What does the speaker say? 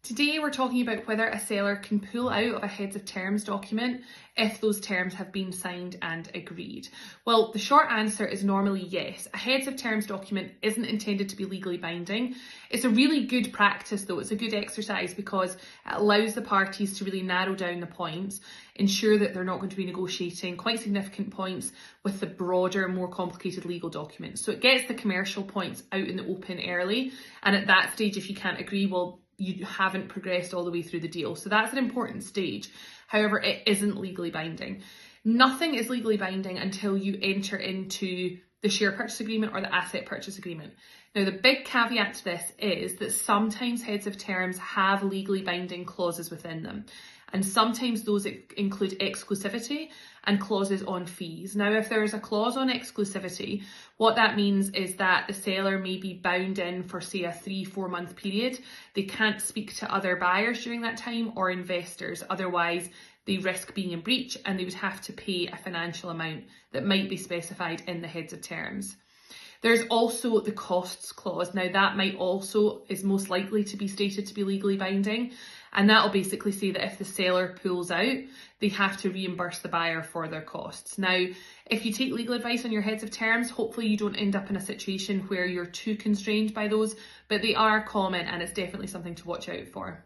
Today we're talking about whether a seller can pull out of a heads of terms document if those terms have been signed and agreed. Well, the short answer is normally yes. A heads of terms document isn't intended to be legally binding. It's a really good practice though, it's a good exercise because it allows the parties to really narrow down the points, ensure that they're not going to be negotiating quite significant points with the broader, more complicated legal documents. So it gets the commercial points out in the open early, and at that stage if you can't agree, well, you haven't progressed all the way through the deal. So that's an important stage. However, it isn't legally binding. Nothing is legally binding until you enter into the share purchase agreement or the asset purchase agreement. Now, the big caveat to this is that sometimes heads of terms have legally binding clauses within them. And sometimes those include exclusivity and clauses on fees. Now, if there is a clause on exclusivity, what that means is that the seller may be bound in for, say, a 3-4 month period. They can't speak to other buyers during that time or investors. Otherwise, they risk being in breach and they would have to pay a financial amount that might be specified in the heads of terms. There's also the costs clause. Now that is most likely to be stated to be legally binding. And that'll basically say that if the seller pulls out, they have to reimburse the buyer for their costs. Now, if you take legal advice on your heads of terms, hopefully you don't end up in a situation where you're too constrained by those, but they are common and it's definitely something to watch out for.